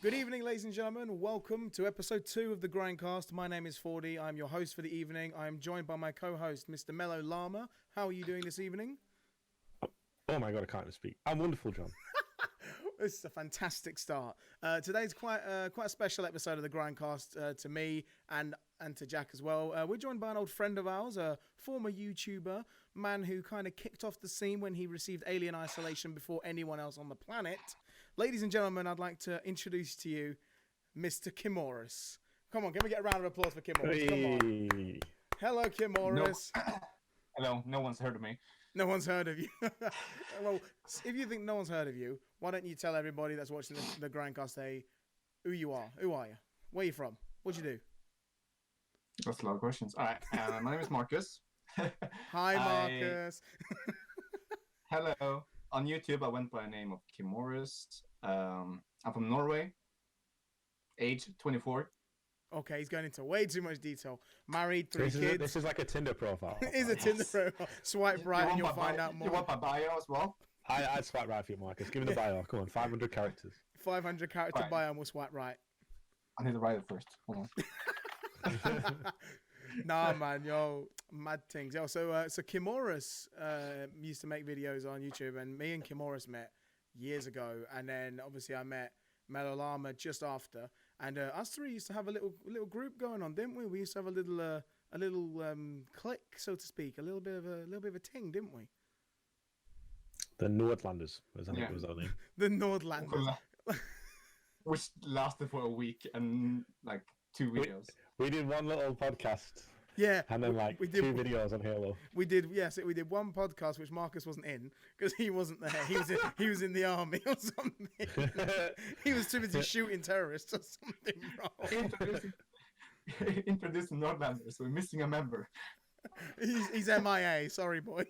Good evening, ladies and gentlemen. Welcome to episode 2 of the Grindcast. My name is Fordy. I'm your host for the evening. I am joined by my co-host, Mr. Mellow Llama. How are you doing this evening? Oh my god, I can't even speak. I'm wonderful, John. This is a fantastic start. Today's quite a special episode of the Grindcast to me and to Jack as well. We're joined by an old friend of ours, a former YouTuber, man who kind of kicked off the scene when he received alien isolation before anyone else on the planet. Ladies and gentlemen, I'd like to introduce to you Mr. Kimorus. Come on, can we get a round of applause for Kimorus? Hey. Come on. Hello, Kimorus. No. Hello, no one's heard of me. No one's heard of you. Well, if you think no one's heard of you, why don't you tell everybody that's watching the Grindcast who you are? Who are you? Where are you from? What'd you do? That's a lot of questions. All right, my name is Marcus. Hi, Marcus. Hello. On YouTube, I went by the name of Kimorus. I'm from Norway. Age 24. Okay, he's going into way too much detail. Married, 3 kids. This is like a Tinder profile. It is a Tinder profile. Swipe right and you'll find out more. You want my bio as well? I'd swipe right for you, Marcus. Give me the bio. Come on, 500 characters. 500 character Right. bio and we'll swipe right. I need to write it first. Hold on. Nah, man, yo, mad things. Yo, so Kimorus used to make videos on YouTube, and me and Kimorus met years ago, and then obviously I met Mellow Llama just after, and us three used to have a little group going on, didn't we? We used to have a little clique, so to speak, a little bit of a ting, didn't we? The Nordlanders, was that was their name? The Nordlanders. Which lasted for a week and like 2 videos. We did one little podcast. Yeah, And then like we did, 2 videos on Halo. We did, yes. We did one podcast which Marcus wasn't in because he wasn't there. He was in the army or something. He was too busy shooting terrorists or something wrong. Introducing Nordlanders. We're missing a member. He's MIA. Sorry, boys.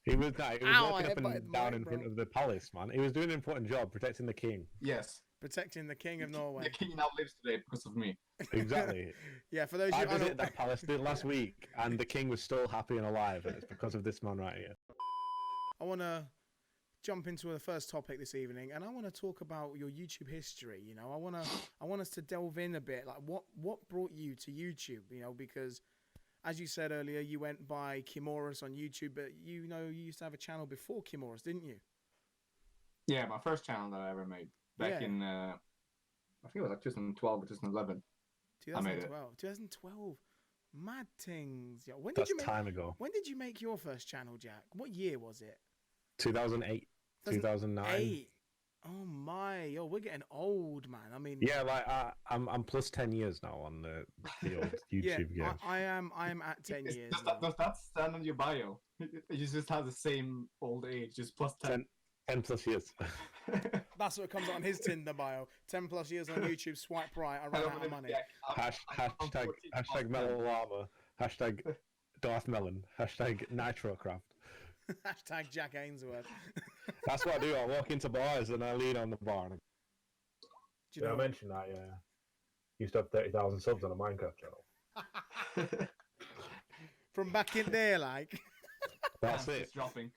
He was working I up headbutted and the down mic, in front bro. of the palace, man. He was doing an important job, protecting the king. Yes. Protecting the King of Norway. The king now lives today because of me. Exactly. Yeah, for those I you who visited that palace last week, and the king was still happy and alive, and it's because of this man right here. I want to jump into the first topic this evening, and I want to talk about your YouTube history. You know, I want us to delve in a bit, like what brought you to YouTube. You know, because as you said earlier, you went by Kimorus on YouTube, but you used to have a channel before Kimorus, didn't you? Yeah, my first channel that I ever made back in I think it was like 2012 or 2011. 2012. Mad things. Yeah. That's time ago. When did you make your first channel, Jack? What year was it? 2008, 2009. Oh my, yo, we're getting old, man. I mean, Yeah, like I'm plus 10 years now on the old YouTube game. I am at 10 years. Does that stand on your bio? You just have the same old age, just plus 10. 10 plus years. That's what comes on his Tinder bio. 10 plus years on YouTube. Swipe right. I ran out of money. Hashtag Mellow Llama. Hashtag Darth Melon. Hashtag Nitrocraft. Hashtag Jack Ainsworth. That's what I do. I walk into bars and I lean on the bar. And Do you know? I mentioned that used to have 30,000 subs on a Minecraft channel. From back in there, like. That's Yeah, it. it's dropping.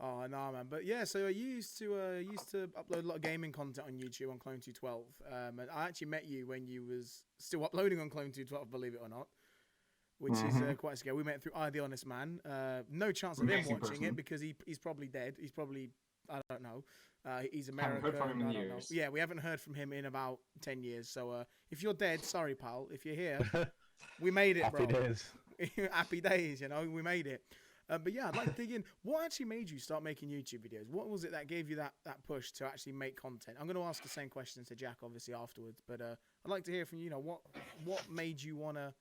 Oh no, man! But yeah, so I used to upload a lot of gaming content on YouTube on Clone212. And I actually met you when you was still uploading on Clone212, believe it or not, which is quite scary. We met through I the Honest Man. No chance of him Amazing watching person. it because he's probably dead. He's probably, I don't know. He's Haven't American. heard from him in I don't know. years. Yeah, we haven't heard from him in about 10 years. So if you're dead, sorry, pal. If you're here, we made it, Happy bro. days. Happy days, we made it. But yeah, I'd like to dig in. What actually made you start making YouTube videos? What was it that gave you that push to actually make content? I'm going to ask the same questions to Jack, obviously, afterwards. But I'd like to hear from you. What made you want to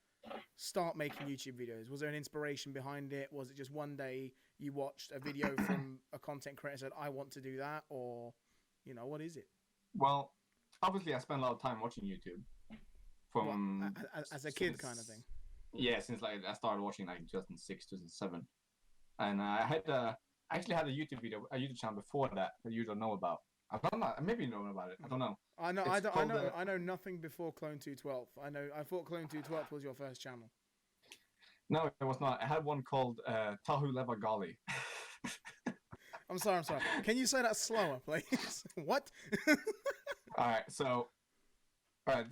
start making YouTube videos? Was there an inspiration behind it? Was it just one day you watched a video from a content creator and said, I want to do that? Or, what is it? Well, obviously, I spent a lot of time watching YouTube. From as a kid kind of thing? Yeah, since like I started watching like 2006, 2007. And I actually had a YouTube channel before that you don't know about. I don't know. Maybe you know about it. I don't know. I know nothing before Clone212. I thought Clone212 was your first channel. No, it was not. I had one called Tahu Leva Gali. I'm sorry. Can you say that slower, please? What? All right, so, all right,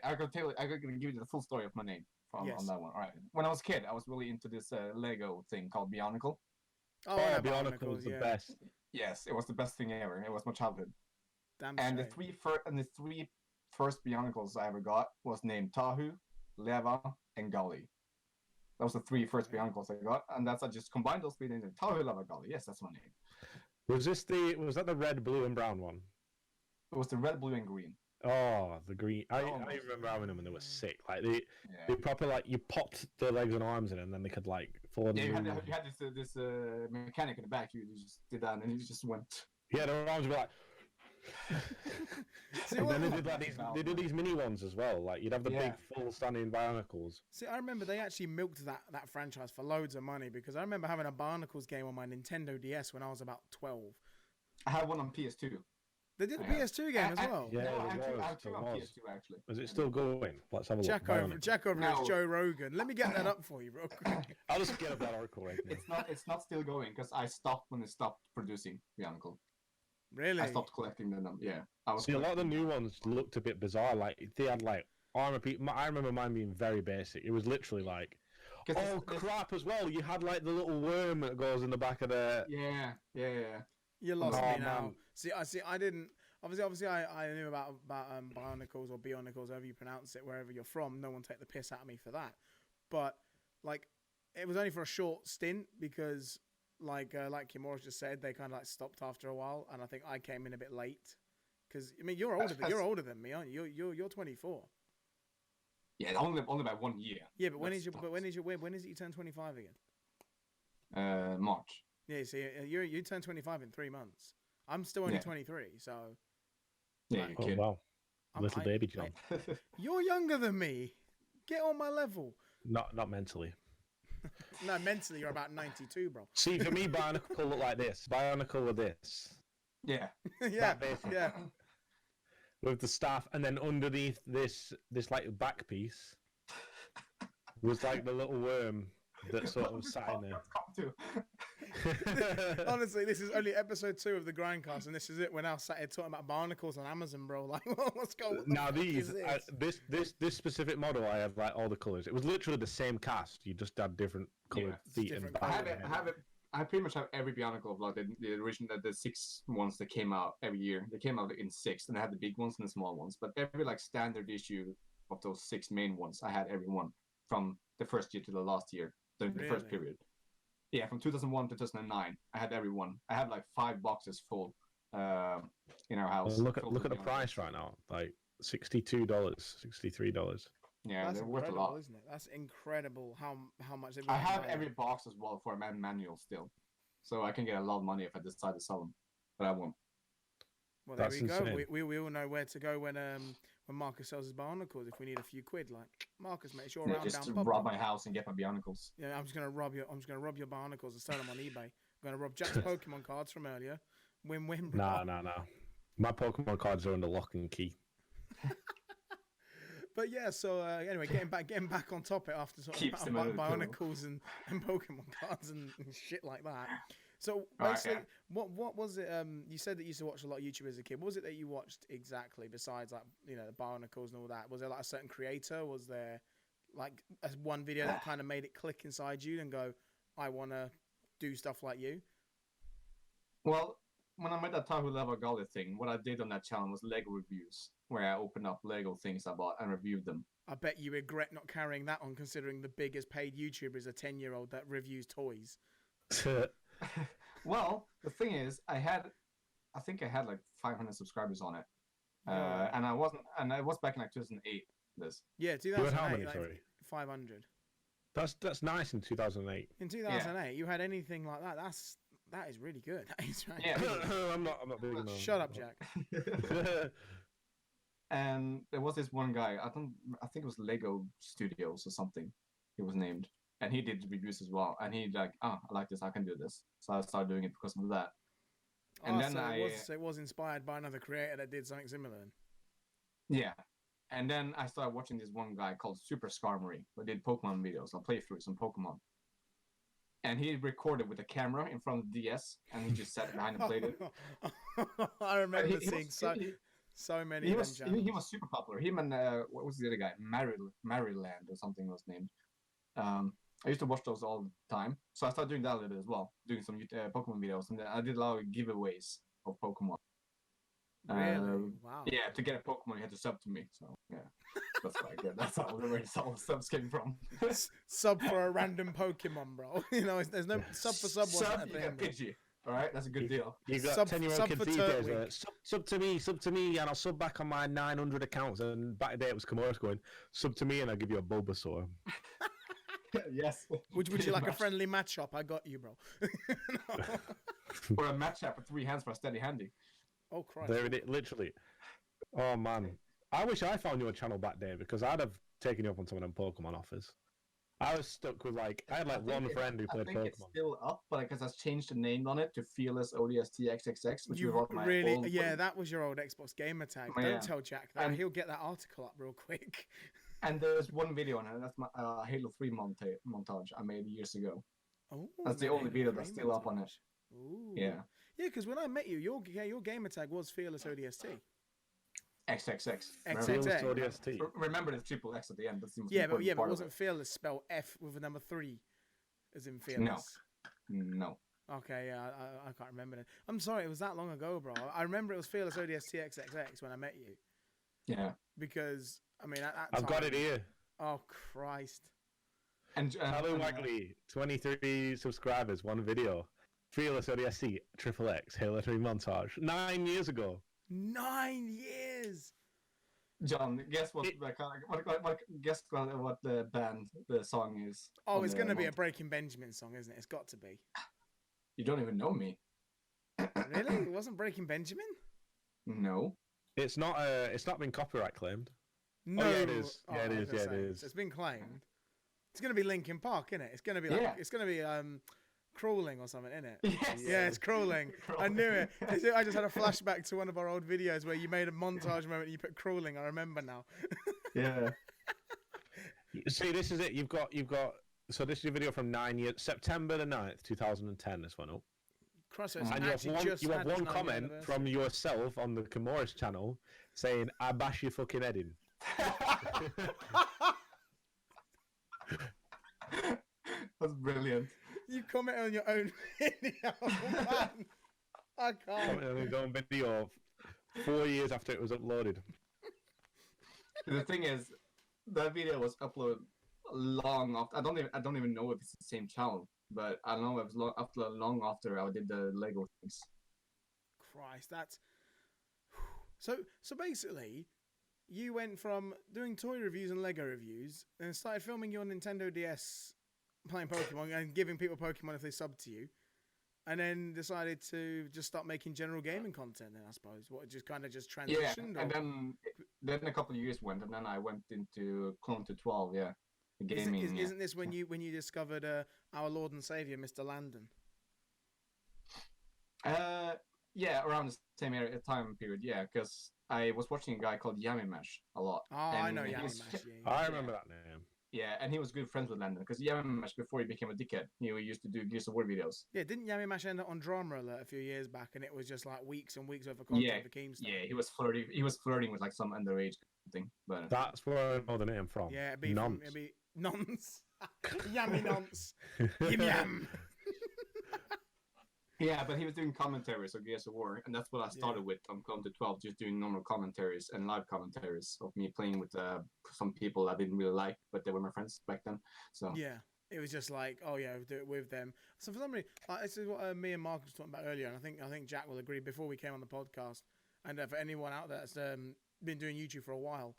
I'm gonna give you the full story of my name on that one. All right, when I was a kid, I was really into this Lego thing called Bionicle. Oh, Bionicle was the best. Yes, it was the best thing ever. It was my childhood. Damn And straight. the three first Bionicles I ever got was named Tahu, Leva, and Gully. That was the three first Bionicles I got, and I just combined those three names. Tahu, Leva, Gully. Yes, that's my name. Was that the red, blue, and brown one? It was the red, blue, and green. Oh, the green. I remember having them and they were sick. Like they proper like you popped their legs and arms in and then they could like fall. Yeah, you had this mechanic in the back. You just did that and you just went. Yeah, their arms were like. And then they did these mini ones as well. Like you'd have the big full standing Bionicles. See, I remember they actually milked that franchise for loads of money because I remember having a Bionicles game on my Nintendo DS when I was about 12. I had one on PS2. They did a PS2 game as well. Yeah, I had two on PS2 actually. Is it still going? Let's have a look. Jack over is Joe Rogan. Let me get that up for you, real quick. I'll just get up that article right now. It's not still going because I stopped when it stopped producing Bionicle. Really? I stopped collecting them. Yeah, See, a lot of the new ones looked a bit bizarre. Like they had like armor. I remember mine being very basic. It was literally like, oh crap! As well, you had like the little worm that goes in the back of the. Yeah. You lost me now. Man. See, I didn't. Obviously, I knew about Bionicles or Bionicles, however you pronounce it, wherever you're from. No one take the piss out of me for that. But like, it was only for a short stint because, like Kimorus just said, they kind of like stopped after a while, and I think I came in a bit late. Because I mean, you're older than me, aren't you? You're 24. Yeah, only by 1 year. Yeah, but when is it you turn 25 again? March. Yeah, so you turn 25 in 3 months. I'm still only 23, so. Yeah, oh wow, little baby John. You're younger than me. Get on my level. Not mentally. No, mentally you're about 92, bro. See, for me, Bionicle looked like this. Bionicle with this. Yeah. Yeah. With the staff, and then underneath this like back piece was like the little worm that sort of sat in there. Honestly, this is only episode 2 of the Grindcast, and this is it. We're now sat here talking about Barnacles on Amazon, bro. Like, what's going on? Now this specific model, I have like all the colors. It was literally the same cast. You just had different colored feet and back. I pretty much have every Bionicle of like the original, the 6 ones that came out every year. They came out in 6, and I had the big ones and the small ones. But every like standard issue of those 6 main ones, I had every one from the first year to the last year during the first period. Yeah, from 2001 to 2009, I had every one. I had like 5 boxes full in our house. Well, look at the price right now, like $62, $63. Yeah, that's they're worth a lot, isn't it? That's incredible how much. I have every box as well for a manual still, so I can get a lot of money if I decide to sell them, but I won't. Well, there we go. We all know where to go when Marcus sells his Bionicles. If we need a few quid, like Marcus, mate, it's your round just down. Just rob my house and get my Bionicles. Yeah, I'm just gonna rob your Bionicles and sell them on eBay. I'm gonna rob Jack's Pokemon cards from earlier. Win-win. Nah. My Pokemon cards are under lock and key. But yeah, so anyway, getting back on topic after talking about Bionicles and Pokemon cards and shit like that. So basically, what was it? You said that you used to watch a lot of YouTube as a kid. What was it that you watched exactly besides like the Bionicles and all that? Was there like a certain creator? Was there like one video that kind of made it click inside you and go, I want to do stuff like you? Well, when I made that Tahu Leva Gully thing, what I did on that channel was Lego reviews, where I opened up Lego things I bought and reviewed them. I bet you regret not carrying that on, considering the biggest paid YouTuber is a 10-year-old that reviews toys. Well, the thing is, I think I had like 500 subscribers on it, and I was back in like 2008. Yeah, 2008. How many? Like sorry, 500. That's nice in 2008. In 2008, you had anything like that? That is really good. That is right. Yeah, I'm not big enough. Shut up, Jack. And there was this one guy. I think it was Lego Studios or something. He was named, and he did reviews as well. And he like, I like this. I can do this. So I started doing it because of that. And then it was inspired by another creator that did something similar. Yeah. And then I started watching this one guy called Super Skarmory, who did Pokemon videos. I'll play through some Pokemon. and he recorded with a camera in front of the DS, and he just sat behind and played it. I remember He seeing was- so many He of them was channels. he was super popular. Him and what was the other guy? Maryland or something was named. I used to watch those all the time, so I started doing that a little bit as well, doing some Pokemon videos, and then I did a lot of giveaways of Pokemon. Really? Wow. Yeah, to get a Pokemon, you had to sub to me. So yeah, that's what I get. That's how where all the subs came from. Sub for a random Pokemon, bro. You know, there's no sub for sub wasn't a Sub, you thing. get bro. Pidgey. All right, that's a good deal. You got Sub- 10-year-old sub kids for these Turk days. Week. Sub to me, and I'll sub back on my 900 accounts. And back in the day, it was Kimorus going, sub to me, and I'll give you a Bulbasaur. Yes. Would you like a friendly match up? I got you, bro. No. Or a match app with 3 hands for a steady handy. Oh Christ. There it is, literally. Oh man, I wish I found your channel back there because I'd have taken you up on some of them Pokemon offers. I was stuck with I had one friend who played I think Pokemon. it's still up, but because I've changed the name on it to Fearless ODST XXX, which You was my really, old yeah, one. that was your old Xbox gamer tag. Yeah. Don't tell Jack that. And- He'll get that article up real quick. And there's one video on it, and that's my Halo 3 montage I made years ago. Oh, That's the Halo only video 3 that's still up on it. montage. Ooh. Yeah. Yeah, because when I met you, your gamer tag was Fearless ODST. XXX. XXX. Fearless ODST. Remember the triple X at the end. That's the most Yeah, important but part of wasn't Fearless spelled F with a number 3 as in it. Fearless? No. Okay, yeah, I can't remember it. I'm sorry, it was that long ago, bro. I remember it was Fearless ODST XXX when I met you. Yeah. Because, I mean, at that I've got it time- here. Oh, Christ. And Hello Wagley, 23 subscribers, one video. Fearless ODSC, Triple X, Halo 3 montage. 9 years ago. 9 years! John, guess what the band, the song is? Oh, on it's the going to be a montage? Breaking Benjamin song, isn't it? It's got to be. You don't even know me. Really? It wasn't Breaking Benjamin? No. It's not been copyright claimed. No. yeah, it is. Oh, Yeah, it I was is. gonna Yeah, it say, is. It's been claimed. It's going to be Linkin Park, isn't it? It's going to be like, Yeah. it's going to be crawling or something, isn't it? Yes. Yeah, it's crawling. I knew it. I just had a flashback to one of our old videos where you made a montage moment and you put crawling. I remember now. Yeah. See, this is it. You've got. So this is a video from 9 years, September the 9th, 2010. This one up. Christ, so it's And you have actually one. just You have had its one 9th comment anniversary. from yourself on the Kimorus channel saying, "I bash your fucking head in." That's brilliant. You comment on your own video, man. I can't. On his own video 4 years after it was uploaded. The thing is, that video was uploaded long after. I don't even know if it's the same channel, but I know it was long after I did the Lego things. Christ, that's so basically, you went from doing toy reviews and Lego reviews and started filming your Nintendo DS playing Pokemon and giving people Pokemon if they sub to you, and then decided to just start making general gaming content. Then I suppose what just Yeah, transitioned. and or- then a couple of years went, and then I went into Clone to 12. Yeah, the Isn't, gaming. isn't this when you discovered our Lord and Savior, Mr. Landon? Yeah, around the same time period. Yeah, because I was watching a guy called Yami Mash a lot. Oh, I and know he Yami was- Mash. Yeah. I remember that name. Yeah, and he was good friends with Landon because Yami Mash, before he became a dickhead, he used to do Gears of War videos. Yeah, didn't Yami Mash end up on Drama Alert a few years back, and it was just like weeks and weeks worth of content for Keemstar? Yeah, he was flirting. He was flirting with like some underage thing, but That's where I know the name from. Yeah, it'd be Nonce. it'd be nonce. Yummy nonce. Yum yum. yeah, but he was doing commentaries of Gears of War, and that's what I started with on Clone to 12, just doing normal commentaries and live commentaries of me playing with some people I didn't really like, but they were my friends back then. So Yeah, it was just like, oh yeah, do it with them. So for some reason, this is what me and Mark was talking about earlier, and I think Jack will agree before we came on the podcast. And for anyone out there that's been doing YouTube for a while,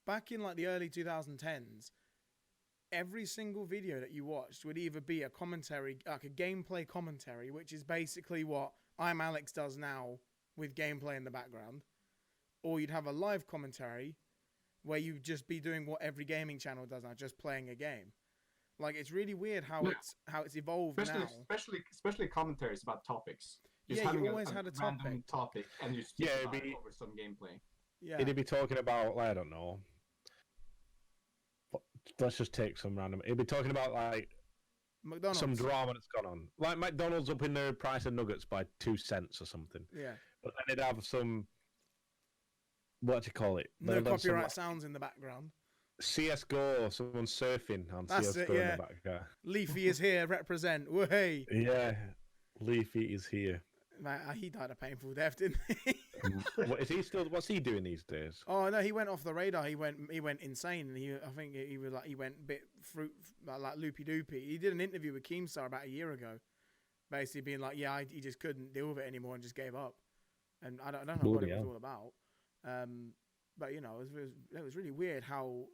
back in like the early 2010s, every single video that you watched would either be a commentary, like a gameplay commentary, which is basically what I'm Alex does now with gameplay in the background, or you'd have a live commentary where you'd just be doing what every gaming channel does now, just playing a game. Like, it's really weird how it's evolved now. especially commentaries about topics. Yeah, having you always had a random topic and you Yeah, speak it'd be- over some gameplay. Yeah. It'd be talking about, I don't know. Let's just take some random. It'd be talking about like McDonald's. some drama that's gone on. Like McDonald's up in the price of nuggets by 2 cents or something. Yeah. But then they'd have some, what do you call it? No They'd have some, copyright like, sounds in the background. CSGO or someone surfing on That's CSGO it, in yeah. the background. Leafy is here, represent. Way. Yeah, Leafy is here. Man, he died a painful death, didn't he? What is he still? What's he doing these days? Oh no, he went off the radar. He went insane, and I think he went a bit like loopy doopy. He did an interview with Keemstar about a year ago, basically being like, yeah, he just couldn't deal with it anymore and just gave up. And I don't know what it was all about. But you know, it was really weird how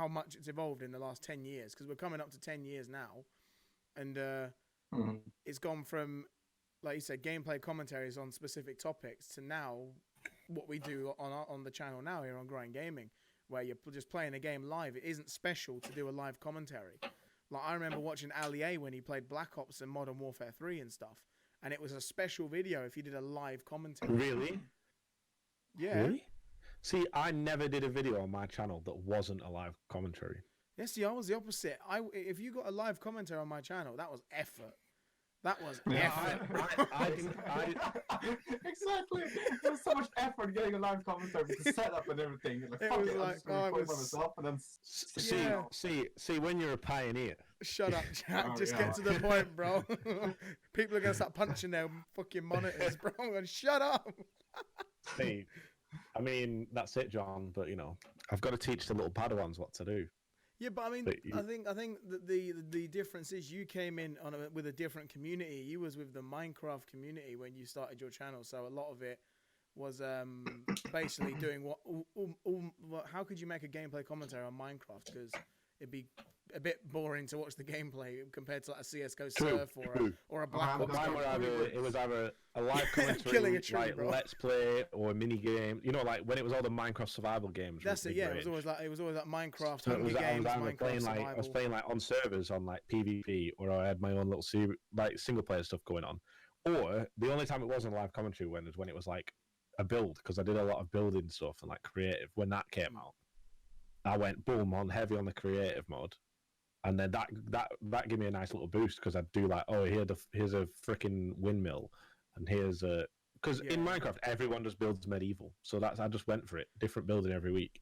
much it's evolved in the last 10 years, because we're coming up to 10 years now, and it's gone from, like you said, gameplay commentaries on specific topics to now what we do on the channel now here on Grind Gaming, where you're just playing a game live. It isn't special to do a live commentary. Like, I remember watching Ali A when he played Black Ops and Modern Warfare 3 and stuff, and it was a special video if you did a live commentary. Really? Yeah. Really? See, I never did a video on my channel that wasn't a live commentary. Yeah, see, I was the opposite. If you got a live commentary on my channel, that was effort. That was effort. Exactly. There was so much effort getting a live commentary with the setup and everything. Like, It fuck was it, like, I'm just gonna record by myself and then See, when you're a pioneer. Shut up, Jack. Oh, Just yeah. get to the point, bro. People are going to start punching their fucking monitors, bro. And shut up. See, I mean, that's it, John. But, you know, I've got to teach the little Padawans what to do. Yeah, but I mean, I think that the difference is you came in with a different community. You was with the Minecraft community when you started your channel, so a lot of it was basically doing how could you make a gameplay commentary on Minecraft? Because it'd be a bit boring to watch the gameplay compared to like a CS:GO surf or a Black Ops. It was either a live commentary, Killing a tree, like bro. let's play or a mini game. You know, like when it was all the Minecraft survival games. That's it. Yeah, it was always like Minecraft, Hunger Games, Minecraft survival. I was playing like on servers on like PvP, or I had my own little single player stuff going on. Or the only time it wasn't live commentary was when it was like a build, because I did a lot of building stuff and like creative. When that came out, I went boom on heavy on the creative mode. And then that gave me a nice little boost, because I'd do like, oh, here's a freaking windmill, and here's a, because in Minecraft everyone just builds medieval, so I just went for it, different building every week.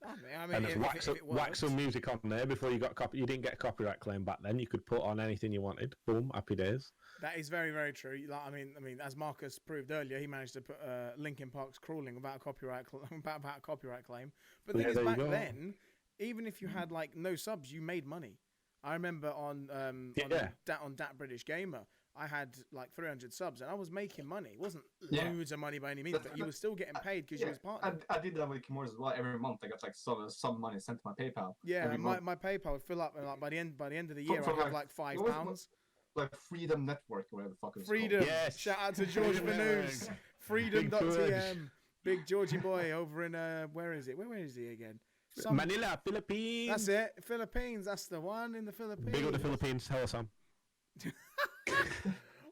I mean, And just whack some music on there before you got you didn't get a copyright claim back then. You could put on anything you wanted. Boom, happy days. That is very, very true. Like, I mean, as Marcus proved earlier, he managed to put Linkin Park's "Crawling" without a copyright claim. But the thing is, back then, even if you had like no subs, you made money. I remember on Dat British Gamer, I had like 300 subs and I was making money. It wasn't loads of money by any means, but you were still getting paid because you was part. I did that with Kimorus as well. Every month I got like some money sent to my PayPal. Yeah, and my PayPal would fill up, and like by the end of the year, I'd have like £5. Like Freedom Network or whatever the fuck it was Freedom. called. Yes. Shout out to George Vanus. Freedom.tm. Big Georgie boy over in where is it? Where is he again? Manila, Philippines. That's it. Philippines. That's the one in the Philippines. Big up the Philippines. Tell us, Sam.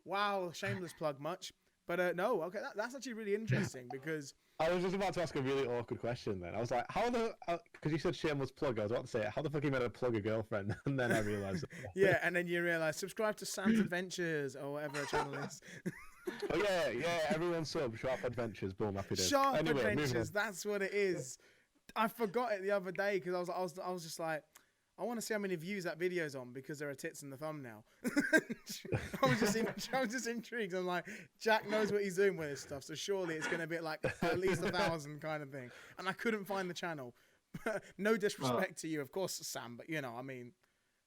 Wow, shameless plug much. But no, okay, that's actually really interesting, because I was just about to ask a really awkward question then. I was like, because you said shameless plug, I was about to say, how the fuck are you meant to plug a girlfriend? And then I realised. Yeah, and then you realise, subscribe to Sam's Adventures, or whatever her channel is. Oh yeah, everyone sub, Sharp Adventures, boom, happy days. Sharp Adventures, that's what it is. I forgot it the other day, because I was just like, I want to see how many views that video's on, because there are tits in the thumbnail. I was just intrigued. I'm like, Jack knows what he's doing with this stuff, so surely it's going to be like at least 1,000 kind of thing. And I couldn't find the channel. No disrespect to you, of course, Sam, but you know, I mean,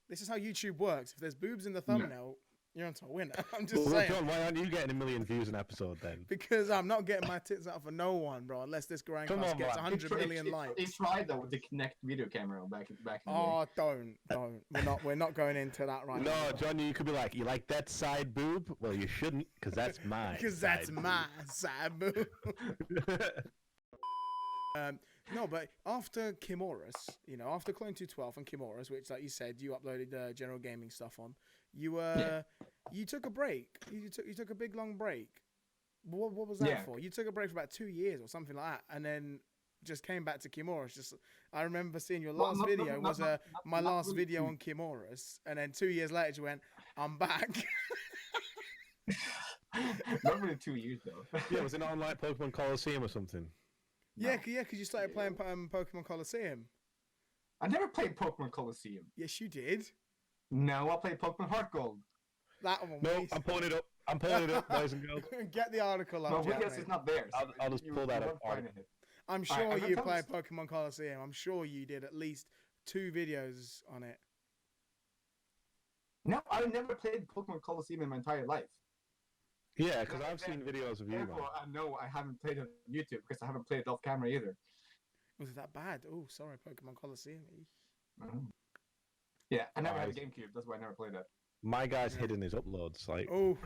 this is how YouTube works. If there's boobs in the thumbnail, you're onto a winner. I'm just saying. John, why aren't you getting 1 million views an episode then? Because I'm not getting my tits out for no one, bro. Unless this Grindcast gets 100 million likes. They tried though with the Kinect video camera back in the day. Oh, don't. We're not going into that right now. No, John, you could be like, you like that side boob? Well, you shouldn't, because that's mine. Because that's my side boob. No, but after Kimorus, after Clone 212 and Kimorus, which, like you said, you uploaded general gaming stuff on, you took a break. You took a big long break. What was that for? You took a break for about 2 years or something like that, and then just came back to Kimorus. Just I remember seeing your Well, last not- video not- was not- my not last really video two- on Kimorus, and then 2 years later you went, I'm back. Not really 2 years though. Yeah, was it not on like Pokemon Coliseum or something? Yeah, because you started playing Pokemon Coliseum. I never played Pokemon Coliseum. Yes, you did. No, I played Pokemon Heart Gold. That one. No, we- I'm pulling it up. I'm pulling it up, boys and girls. Get the article No, up. Jack, Williams mate. is not there. So I'll just pull that up. won't find it. I'm Alright, sure I'm gonna you tell played this- Pokemon Coliseum. I'm sure you did at least 2 videos on it. No, I never played Pokemon Coliseum in my entire life. Yeah, because I've seen videos of you, man. Therefore, I know I haven't played it on YouTube because I haven't played it off camera either. Was it that bad? Oh, sorry, Pokemon Coliseum. Yeah, I never had a Nice. GameCube. That's why I never played it. My guy's Yeah. hidden his uploads. Like, Oh,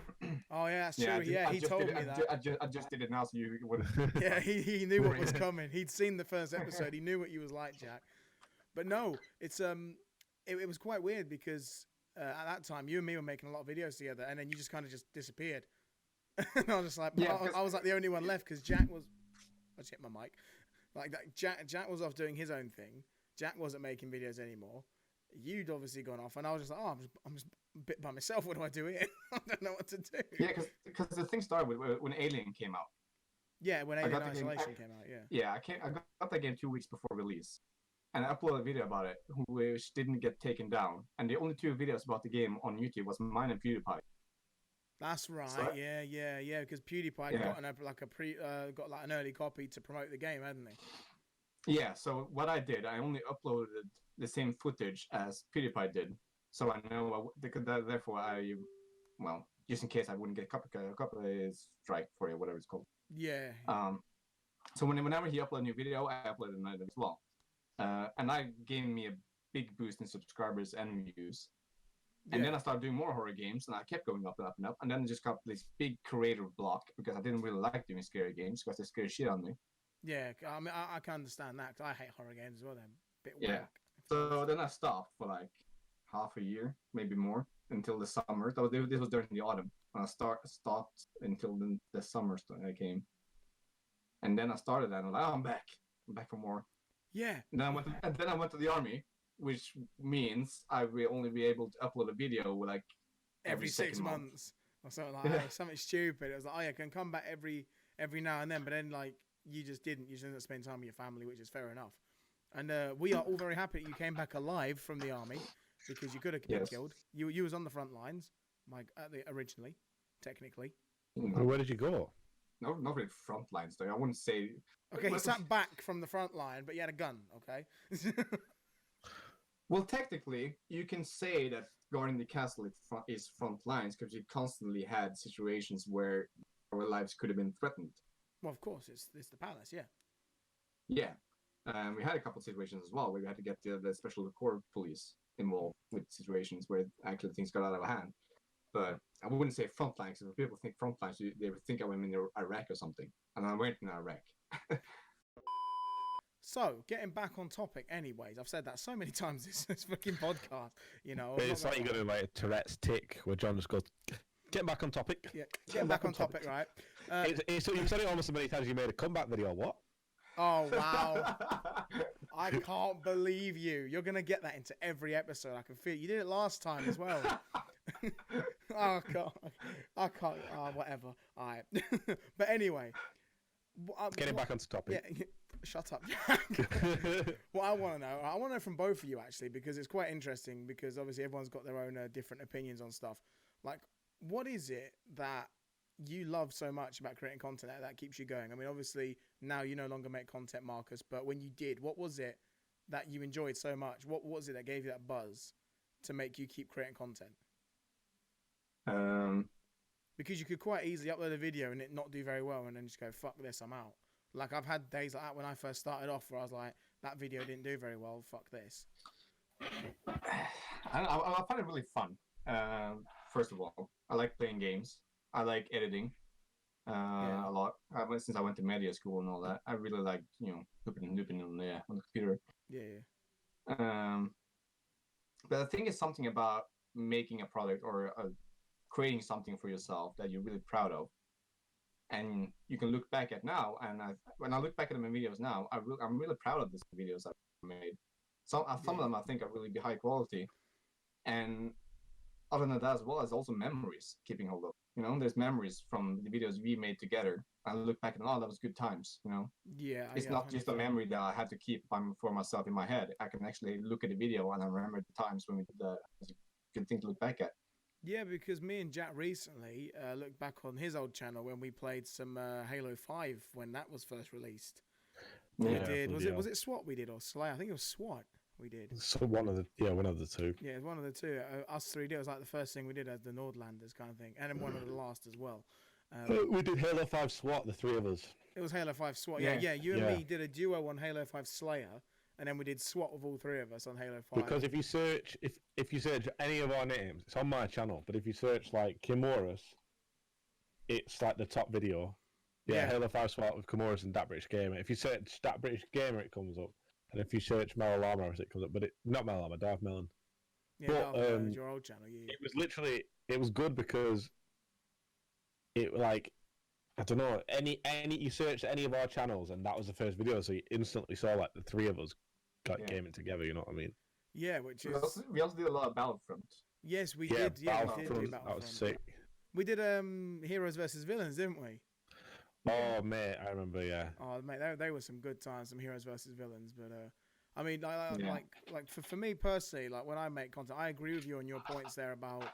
oh yeah, that's true. I Yeah, I he just told did me it, that. I just did it now, so you would. Yeah, he knew what was Right. coming. He'd seen the first episode. He knew what you was like, Jack. But no, it's it was quite weird because at that time you and me were making a lot of videos together, and then you just kind of just disappeared. And I was just like, Yeah, I was like the only one left because Jack was. I just hit my mic. Like that, Jack was off doing his own thing. Jack wasn't making videos anymore. You'd obviously gone off, and I was just like, oh, I'm just a bit by myself. What do I do here? I don't know what to do. Yeah, because the thing started when Alien came out. Yeah, when I Alien got the game- Isolation came out, yeah. Yeah, I got that game 2 weeks before release, and I uploaded a video about it, which didn't get taken down. And the only 2 videos about the game on YouTube was mine and PewDiePie. That's right. So- Yeah. Because PewDiePie Yeah. got like an early copy to promote the game, hadn't he? Yeah, so what I did, I only uploaded the same footage as PewDiePie did, so I know therefore well, just in case I wouldn't get a copy strike for it, whatever it's called. Yeah. So whenever he uploaded a new video, I uploaded another as well, and that gave me a big boost in subscribers and views. And then I started doing more horror games, and I kept going up and up and up. And then I just got this big creator block because I didn't really like doing scary games because they scare shit on me. Yeah, I mean, I can understand that 'cause I hate horror games as well. They're a bit Yeah. whack. So then I stopped for like half a year, maybe more, until the summer. So this was during the autumn. And I stopped until the summer came. And then I started and I'm like, oh, I'm back. I'm back for more. Yeah. And then I went to the army, which means I will only be able to upload a video with like Every 6 second month. months or something like Yeah. that. Something stupid. It was like, oh yeah, I can come back every now and then, but then like you just didn't. You just didn't spend time with your family, which is fair enough. And we are all very happy that you came back alive from the army because you could have been Yes. killed. You was on the front lines, originally, technically. where did you go? No, not really front lines though. I wouldn't say. Okay, he Well, sat back from the front line, but he had a gun. Okay. Well, technically, you can say that guarding the castle is front lines because you constantly had situations where our lives could have been threatened. Well, of course, it's the palace, yeah. Yeah, we had a couple of situations as well where we had to get the special corps police involved with situations where actually things got out of hand. But I wouldn't say front lines. If people think front lines, they would think I'm in Iraq or something, and I went in Iraq. So, getting back on topic, anyways, I've said that so many times this fucking podcast, you know. I'm It's not like gonna you're going to like a Tourette's tick where John just goes, get back on topic. Yeah, getting back on topic, right? You've said it almost so many times you made a comeback video. What? Oh, wow. I can't believe you. You're going to get that into every episode. I can feel it. You did it last time as well. Oh, God. I can't. Oh, whatever. All right. But anyway. Getting back onto topic. Yeah, shut up. What I want to know from both of you, actually, because it's quite interesting, because obviously everyone's got their own different opinions on stuff. Like, what is it that you love so much about creating content that keeps you going? I mean, obviously, now you no longer make content, Marcus, but when you did, what was it that you enjoyed so much? What was it that gave you that buzz to make you keep creating content? Because you could quite easily upload a video and it not do very well and then just go, fuck this, I'm out. Like, I've had days like that when I first started off where I was like, that video didn't do very well, fuck this. I find it really fun. First of all, I like playing games. I like editing a lot. Since I went to media school and all that, I really like, hooping on the computer. Yeah. But I think it's something about making a product or creating something for yourself that you're really proud of. And you can look back at now, and when I look back at my videos now, I'm really proud of these videos I've made. Some of them I think are really high quality, and other than that as well as also memories keeping hold of. There's memories from the videos we made together. I look back and that was good times. Yeah, it's yeah, not just a memory that I had to keep for myself in my head. I can actually look at the video and I remember the times when we did that. It's a good thing to look back at. Yeah, because me and Jack recently looked back on his old channel when we played some Halo 5 when that was first released. We did. Was it SWAT we did or Slayer? I think it was SWAT we did. So one of the two. Yeah, one of the two. Us three did. It was like the first thing we did as the Nordlanders kind of thing, and then one of the last as well. We did Halo 5 SWAT, the three of us. It was Halo 5 SWAT. Yeah. You and me did a duo on Halo 5 Slayer, and then we did SWAT with all three of us on Halo 5. Because if you search any of our names, it's on my channel. But if you search like Kimorus, it's like the top video. Yeah, Halo 5 SWAT with Kimorus and That British Gamer. If you search That British Gamer, it comes up. And if you search Melalama, it comes up. But not Melalama, Darth Melon. Yeah, Darth Melon is your old channel. Yeah. It was good because it like, I don't know, you searched any of our channels and that was the first video, so you instantly saw like the three of us gaming together. You know what I mean? Yeah, which is we also did a lot of Battlefront. Yes, we did. Yeah, we did do Battlefront. That was sick. We did Heroes versus Villains, didn't we? Oh mate, I remember. Yeah. Oh mate, they were some good times, some Heroes versus Villains. But I mean, like for me personally, like when I make content, I agree with you on your points there about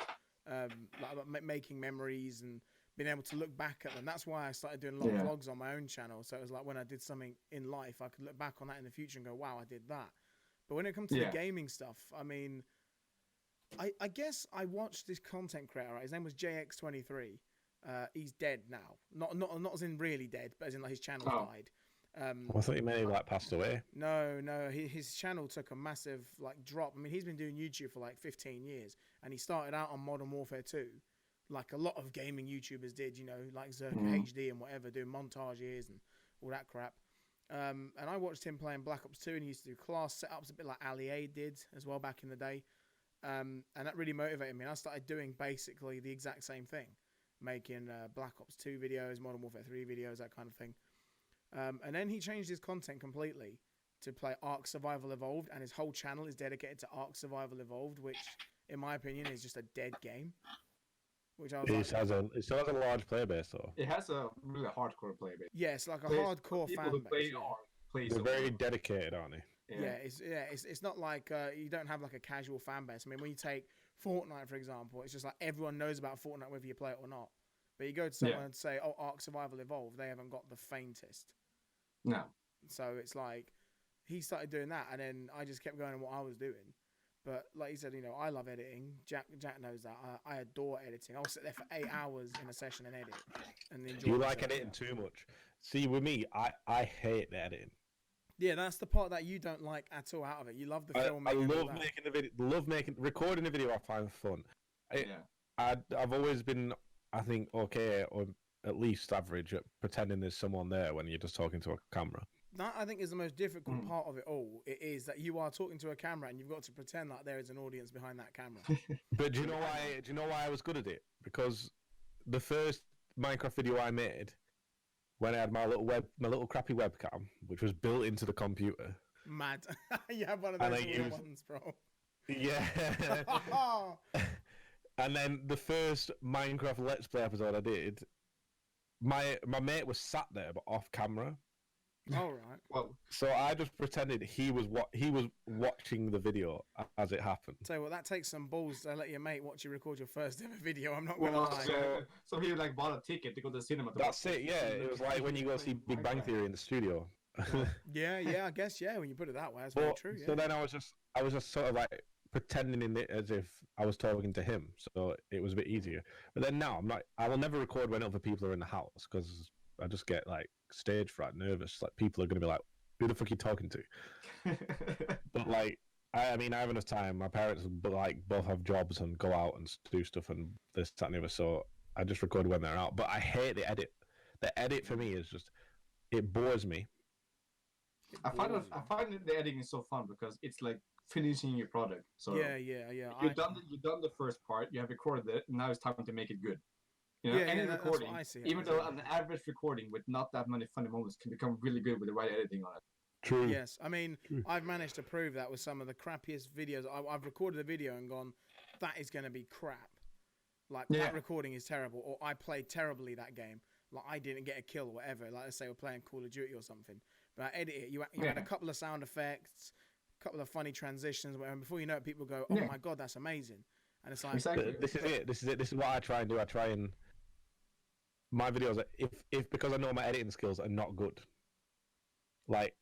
about making memories and being able to look back at them. That's why I started doing a lot of vlogs on my own channel. So it was like when I did something in life, I could look back on that in the future and go, wow, I did that. But when it comes to the gaming stuff, I mean, I guess I watched this content creator, right? His name was JX23. He's dead now. Not as in really dead, but as in like his channel died. I thought you meant he like passed away. No, his channel took a massive like drop. I mean, he's been doing YouTube for like 15 years, and he started out on Modern Warfare 2, like a lot of gaming YouTubers did, like Zerka HD and whatever, doing montages and all that crap. And I watched him playing Black Ops 2, and he used to do class setups a bit like Ali A did as well back in the day. And that really motivated me. And I started doing basically the exact same thing, making Black Ops 2 videos, Modern Warfare 3 videos, that kind of thing. And then he changed his content completely to play Ark Survival Evolved, and his whole channel is dedicated to Ark Survival Evolved, which, in my opinion, is just a dead game. Which I was it still has a large player base, though. It has a really hardcore player base. Yeah, it's like a hardcore fan base. They're very dedicated, aren't they? It's not like you don't have like a casual fan base. I mean, when you take Fortnite, for example, it's just like everyone knows about Fortnite whether you play it or not. But you go to someone and say, oh, Ark Survival Evolved, they haven't got the faintest. No. So it's like, he started doing that, and then I just kept going on what I was doing. But like you said, I love editing. Jack knows that. I adore editing. I'll sit there for 8 hours in a session and edit. And enjoy you like editing too much. See, with me, I hate the editing. Yeah, that's the part that you don't like at all out of it. You love the filming. I love making the video. Recording the video. I find fun. I've always been, I think, okay, or at least average at pretending there's someone there when you're just talking to a camera. That, I think, is the most difficult part of it all. It is that you are talking to a camera and you've got to pretend like there is an audience behind that camera. But do you know why? Do you know why I was good at it? Because the first Minecraft video I made, when I had my little crappy webcam, which was built into the computer. Mad. You have one of those ones, bro. Yeah. And then the first Minecraft Let's Play episode I did, my mate was sat there but off camera. All right. Well, so I just pretended he was watching the video as it happened. So that takes some balls to let your mate watch you record your first ever video. I'm not gonna lie. So he like bought a ticket to go to the cinema. That's it. Yeah, it was like when you go see Big Bang Theory in the studio. yeah, I guess when you put it that way, that's very true. Yeah. So then I was just sort of like pretending in it as if I was talking to him, so it was a bit easier. But then now I will never record when other people are in the house because I just get like stage fright, nervous. Like people are gonna be like, "Who the fuck are you talking to?" But like, I mean, I have enough time. My parents like both have jobs and go out and do stuff and this, that, and the other. So I just record when they're out. But I hate the edit. The edit for me is just it bores me. I find the editing is so fun because it's like finishing your product. So yeah. You've done the first part. You have recorded it. And now it's time to make it good. You know, Yeah, any that's recording, what I see. even though an average recording with not that many funny moments can become really good with the right editing on it. True. Yes, I mean, I've managed to prove that with some of the crappiest videos. I've recorded a video and gone, that is going to be crap. Like, that recording is terrible, or I played terribly that game. Like, I didn't get a kill or whatever. Like, let's say we're playing Call of Duty or something. But I edit it. You add a couple of sound effects, a couple of funny transitions, whatever. And before you know it, people go, oh my God, that's amazing. And it's like... Exactly. This is it. This is what I try and do. I try and... My videos, if because I know my editing skills are not good, like...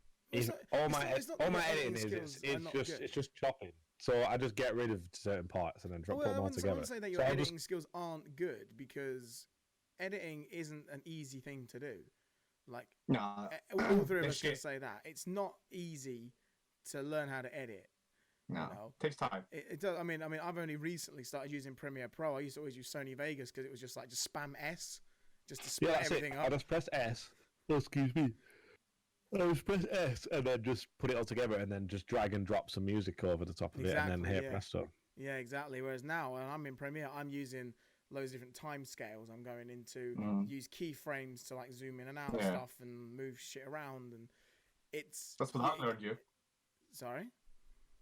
all my editing is it's just chopping. So I just get rid of certain parts and then put them all together. I wouldn't say that your editing skills aren't good, because editing isn't an easy thing to do. Like, all three of us can say that it's not easy to learn how to edit. No, you know? It takes time. It does. I mean, I've only recently started using Premiere Pro. I used to always use Sony Vegas because it was just like spam S, just to split everything up. I just press S. Oh, excuse me. I just press S and then just put it all together and then just drag and drop some music over the top of it and then hit presto. Yeah, exactly. Whereas now, when I'm in Premiere, I'm using loads of different time scales. I'm going into use keyframes to like zoom in and out stuff and move shit around, and that's what I learned you. Sorry?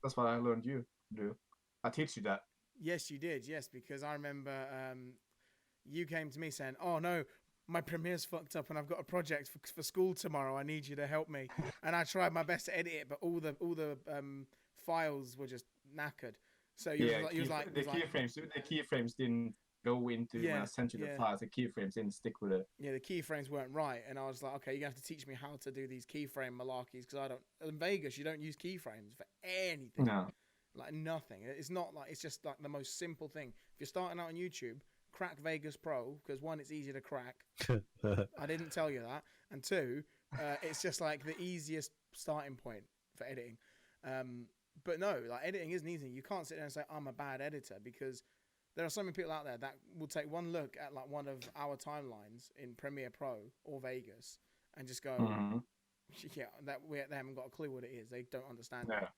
That's what I learned you to do. I teach you that. Yes, you did. Yes, because I remember you came to me saying, "Oh no, my Premiere's fucked up and I've got a project for school tomorrow. I need you to help me." And I tried my best to edit it, but all the files were just knackered. So he was like, the keyframes didn't go into when I sent you the files. The keyframes didn't stick with it. Yeah, the keyframes weren't right, and I was like, okay, you're gonna have to teach me how to do these keyframe malarkeys, because I don't. In Vegas, you don't use keyframes for anything. No, like nothing. It's not like, it's just like the most simple thing. If you're starting out on YouTube, crack Vegas Pro, because one, it's easier to crack. I didn't tell you that, and two, it's just like the easiest starting point for editing. But no, like editing isn't easy. You can't sit there and say I'm a bad editor, because there are so many people out there that will take one look at like one of our timelines in Premiere Pro or Vegas and just go, yeah, they haven't got a clue what it is. They don't understand it.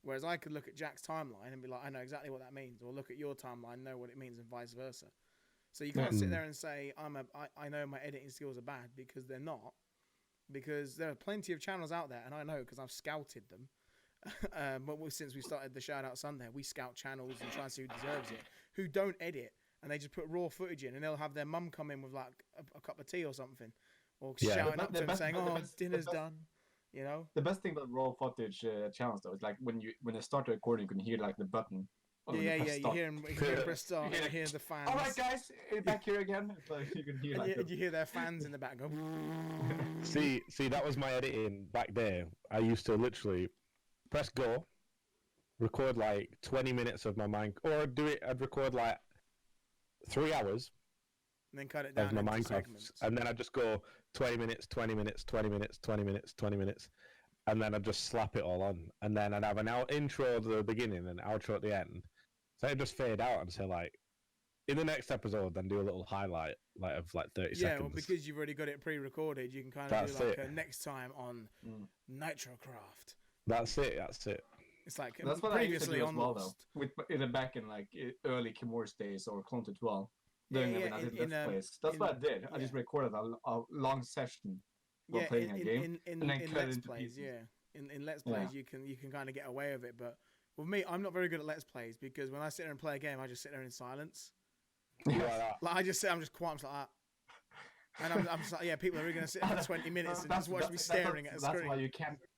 Whereas I could look at Jack's timeline and be like, I know exactly what that means, or look at your timeline, know what it means, and vice versa. So you can't sit there and say I know my editing skills are bad, because they're not. Because there are plenty of channels out there, and I know because I've scouted them. But since we started the Shout Out Sunday, we scout channels and try and see who deserves it, who don't edit, and they just put raw footage in, and they'll have their mum come in with like a cup of tea or something, or shouting up to them saying, "Oh, dinner's done." You know. The best thing about raw footage channels though is like when they start the recording, you can hear like the button. You hear them press start, and you hear the fans. All right, guys, back here again. So you can hear you hear their fans in the back go. See, that was my editing back there. I used to literally press go, record like 20 minutes of my mind, or I'd record like 3 hours, and then cut it down of my into Minecraft, segments. And then I'd just go 20 minutes, 20 minutes, 20 minutes, 20 minutes, 20 minutes, and then I'd just slap it all on, and then I'd have an intro at the beginning and outro at the end. So I'd just fade out and say like, in the next episode, then do a little highlight of 30 seconds. Yeah, well, because you've already got it pre-recorded, you can kind of do like a next time on Nitrocraft. That's it. It's like that's what previously I used to do on as well, though. Back in like early Kimorus days or Clone to 12, doing it when I did Let's Plays. That's what I did. I just recorded a long session while playing a game. In Let's Plays, in Let's Plays, you can kind of get away with it. But with me, I'm not very good at Let's Plays, because when I sit there and play a game, I just sit there in silence. Like I'm just quiet. I'm just like that. And I'm just like, people are really going to sit for 20 minutes and just watch me staring at a screen.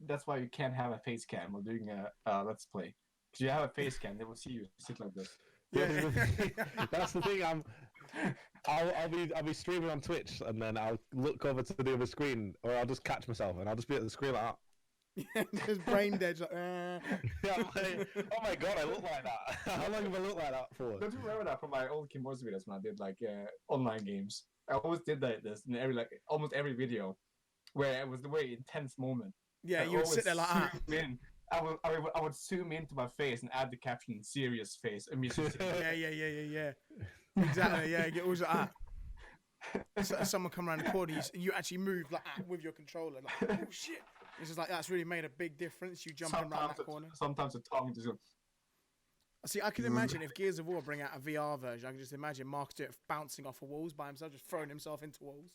That's why you can't have a face cam while doing a Let's Play. If you have a face cam, they will see you sit like this. Yeah. That's the thing. I'll be streaming on Twitch, and then I'll look over to the other screen, or I'll just catch myself, and I'll just be at the screen like that. Just brain dead. Like, I'm like, oh my god, I look like that. How long have I looked like that for? Don't you remember that from my old Kimorus videos when I did like online games? I always did this in almost every video, where it was the very intense moment. Yeah, you would sit there like that. I would zoom into my face and add the caption "serious face" immediately. Yeah. Exactly. Yeah, you always like that. So someone come around the corner, you actually move like that with your controller. Like, oh shit! It's just like that's really made a big difference. You jumping around that corner. Sometimes the tongue just goes. See, I can imagine if Gears of War bring out a VR version, I can just imagine Mark Stewart bouncing off of walls by himself, just throwing himself into walls.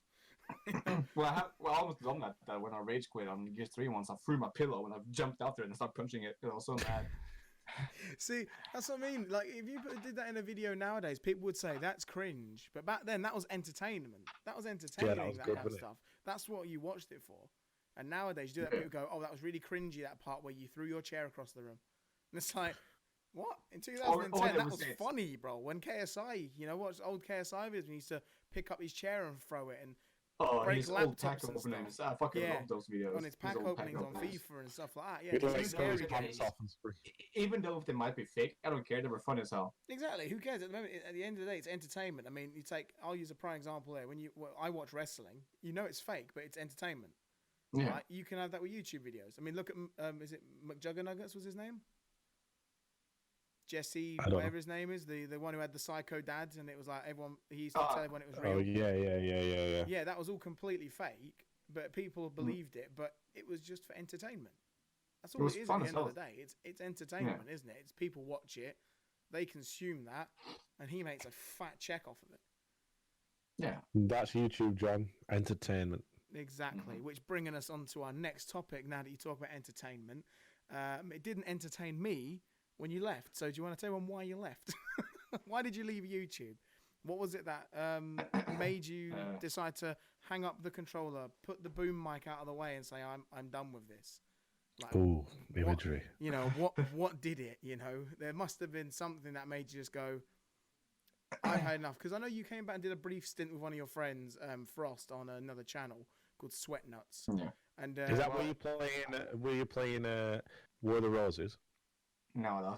Well, I almost done that when I rage quit on Gears 3 once. I threw my pillow and I jumped out there and I started punching it. It was so mad. See, that's what I mean. Like, if you did that in a video nowadays, people would say that's cringe. But back then, that was entertainment. That was entertaining, that was that good, kind of wasn't it? stuff. That's what you watched it for. And nowadays, you do that, people go, oh, that was really cringy, that part where you threw your chair across the room. And it's like, what? In 2010, that was funny, bro. When KSI, watch old KSI videos when he used to pick up his chair and throw it and break his old pack laptops and openings. stuff. I fucking love those videos. On his pack old openings on openings. FIFA and stuff like that. Yeah, He'd these like scary throw his games. pants off and spring. Even though they might be fake, I don't care. They were fun as hell. Exactly. Who cares? At the moment, at the end of the day, it's entertainment. I mean, I'll use a prime example here. I watch wrestling, it's fake, but it's entertainment. Yeah. Right? You can have that with YouTube videos. I mean, look at, is it McJuggernuggets was his name? Jesse, whatever his name is, the one who had the psycho dads, and it was like he used to tell everyone it was real. Oh, yeah. Yeah, that was all completely fake, but people believed it, but it was just for entertainment. That's all it is at the end of the day. It's entertainment, isn't it? It's people watch it, they consume that, and he makes a fat check off of it. Yeah. That's YouTube, John. Entertainment. Exactly, which bringing us on to our next topic now that you talk about entertainment. It didn't entertain me when you left, so do you want to tell them why you left? Why did you leave YouTube? What was it that made you decide to hang up the controller, put the boom mic out of the way and say, I'm done with this? Like, Ooh, imagery. What did it? There must have been something that made you just go, I had enough. Because I know you came back and did a brief stint with one of your friends, Frost, on another channel called Sweat Nuts. Yeah. And Is that where you playing? Were you playing War of the Roses? No,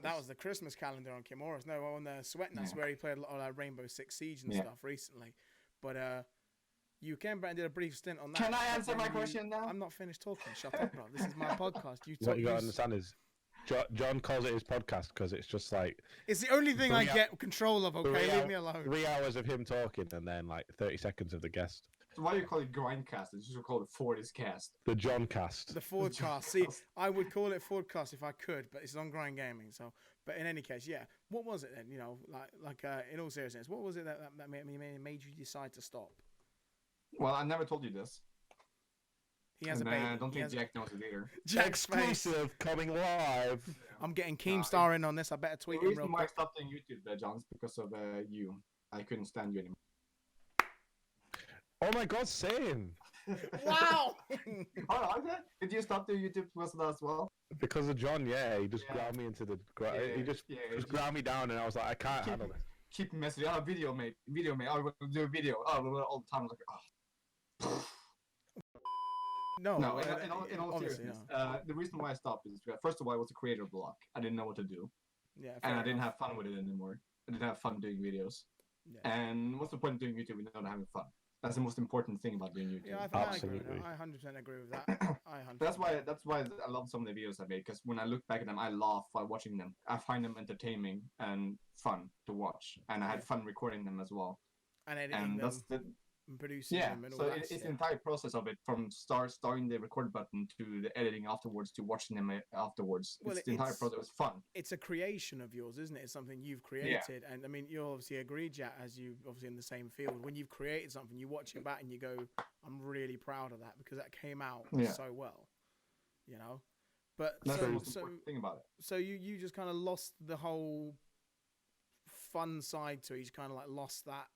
that was the Christmas calendar on Kimorus. No, on the Sweat Nuts where he played a lot of Rainbow Six Siege and stuff recently. But you came back and did a brief stint on that. Can I answer my question now? I'm not finished talking. Shut up, bro. This is my podcast. What you got to understand is John calls it his podcast because it's just like... It's the only thing I get control of, okay? Leave me alone. 3 hours of him talking and then like 30 seconds of the guest. So why do you call it Grindcast? It's just called it Ford's Cast. The John Cast. The Fordcast. See, I would call it Fordcast if I could, but it's on Grind Gaming. So, but in any case, yeah. What was it then? In all seriousness, what was it that made you decide to stop? Well, I never told you this. He has a baby. I don't think Jack knows it either. Jack's face. Exclusive coming live. I'm getting Keemstar in on this. I better tweet him him real quick. The reason why I quick. stopped doing YouTube, John, is because of you. I couldn't stand you anymore. Oh my God, same. Wow. Did you stop doing YouTube because of that as well? Because of John, yeah. He just ground me into the... he just ground me down and I was like, I can't handle this. Keep messaging. Oh, video mate. Oh, we're going to do a video. Oh, all the time. I was like, oh. No, in all seriousness, the reason why I stopped is because, first of all, I was a creator block. I didn't know what to do. Yeah, and I didn't have fun with it anymore. I didn't have fun doing videos. Yeah. And what's the point of doing YouTube when you're not having fun? That's the most important thing about doing YouTube. Yeah, I agree. I 100% agree with that. That's why I love some of the videos I made, because when I look back at them, I laugh while watching them. I find them entertaining and fun to watch, and I had fun recording them as well. And editing them. Producing them and all that. It's the entire process of it, from starting the record button to the editing afterwards to watching them afterwards. Well, the entire process was fun. It's a creation of yours, isn't it? It's something you've created. And I mean, you obviously agree, Jack, as you obviously in the same field. When you've created something, you watch it back and you go, I'm really proud of that because that came out so well, But that's the most important thing about it. So you just kind of lost the whole fun side to it. You just kind of like lost that.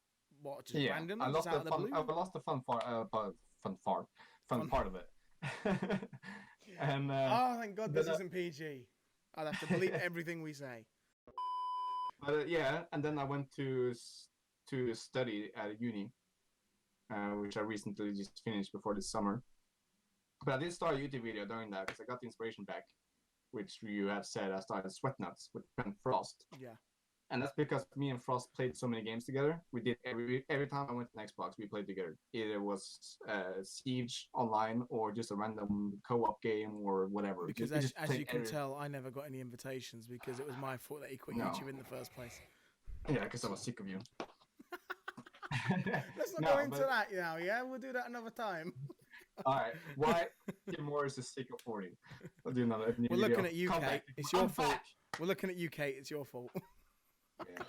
What, just random? I lost the fun part of it. And thank God this isn't PG. I'll have to delete everything we say. But and then I went to study at a uni, which I recently just finished before this summer. But I did start a YouTube video during that because I got the inspiration back, which you have said I started Sweat Nuts with Frost. Yeah. And that's because me and Frost played so many games together. We did every time I went to Xbox, we played together. Either it was Siege online or just a random co-op game or whatever. Because as you can tell, I never got any invitations because it was my fault that he quit YouTube in the first place. Yeah, because I was sick of you. Let's not go into that now, yeah? We'll do that another time. All right. Why Kimorus is sick of 40? I'll do another We're looking at you, Kate. It's your fault. We're looking at you, Kate. It's your fault. Yeah.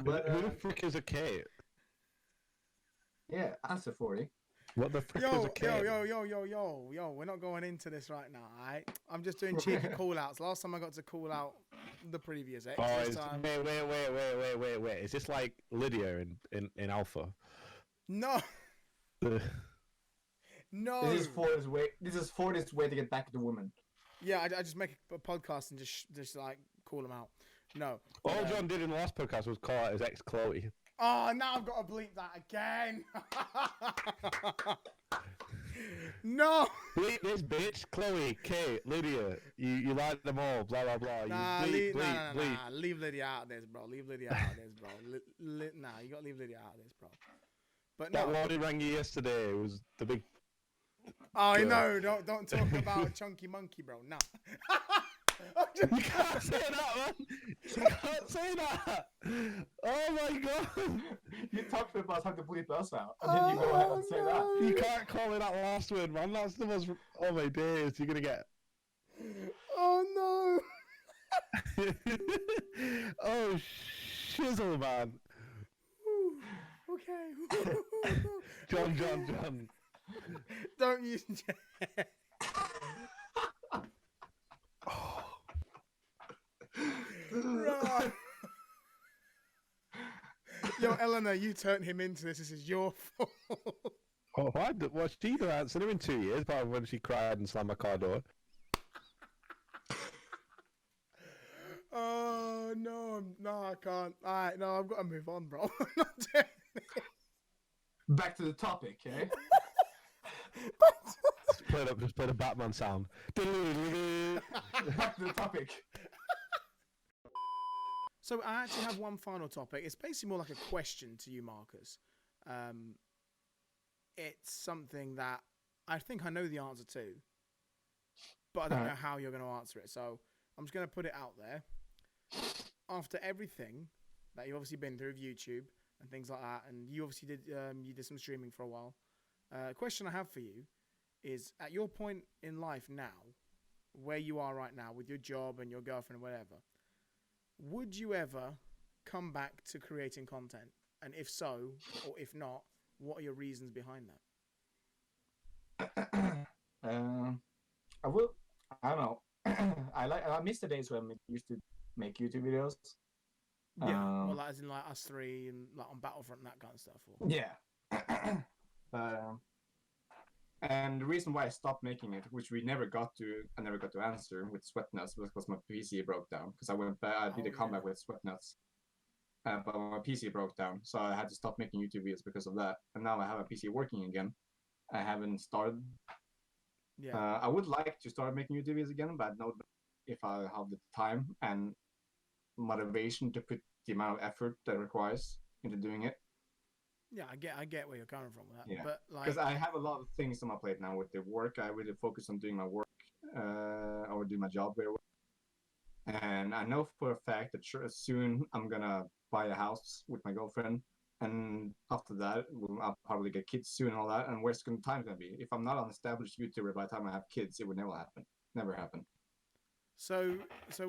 But who the frick is a Kate? Yeah, answer for you. What the frick is Yo, a Kate? yo. We're not going into this right now, all right? I'm just doing cheeky call-outs. Last time I got to call out the previous X. Oh, This time... wait. Is this like Lydia in Alpha? No. No. This is for this way to get back at the woman. Yeah, I just make a podcast and just like call them out. No. All John did in the last podcast was call out his ex Chloe. Oh, now I've got to bleep that again. No. Bleep this bitch, Chloe, Kate, Lydia. You like them all, blah blah blah. Nah, bleep. leave Lydia out of this, bro. Leave Lydia out of this, bro. Nah, you got to leave Lydia out of this, bro. But no. That one who rang you yesterday was the big. Oh, no, don't talk about Chunky Monkey, bro. No. You can't say that, man. You can't say that. Oh my god. You talked about how to bleep us out, and then you go ahead and say that. You can't call me that last word, man. That's the most. Oh my days, you're gonna get. Oh no. Oh shizzle, man. Okay. John. Don't use. Right. Yo, Eleanor, you turned him into this. This is your fault. Oh, what she done? I haven't seen her in 2 years, apart from when she cried and slammed my car door. Oh no, I can't. All right, no, I've got to move on, bro. I'm not doing it. Back to the topic, eh? Just play the Batman sound. Back to the topic. So I actually have one final topic. It's basically more like a question to you, Marcus. It's something that I think I know the answer to, but I don't know how you're going to answer it. So I'm just going to put it out there. After everything that you've obviously been through with YouTube and things like that, and you obviously did some streaming for a while. Question I have for you is, at your point in life now, where you are right now with your job and your girlfriend, whatever, would you ever come back to creating content? And if so, or if not, what are your reasons behind that? I will. I don't know. I miss the days when we used to make YouTube videos. Yeah, well, as in like us three and like on Battlefront and that kind of stuff. Or... Yeah. And the reason why I stopped making it, which I never got to answer with Sweatnuts, was because my PC broke down. Because I did a comeback with Sweatnuts, but my PC broke down, so I had to stop making YouTube videos because of that. And now I have a PC working again. I haven't started. Yeah. I would like to start making YouTube videos again, but I don't know if I have the time and motivation to put the amount of effort that it requires into doing it. Yeah, I get where you're coming from with that. Yeah, but like, because I have a lot of things on my plate now with the work. I really focus on doing my work, or do my job very well. And I know for a fact that soon I'm gonna buy a house with my girlfriend, and after that I'll probably get kids soon and all that. And where's the time gonna be? If I'm not an established YouTuber by the time I have kids, it would never happen. Never happen. So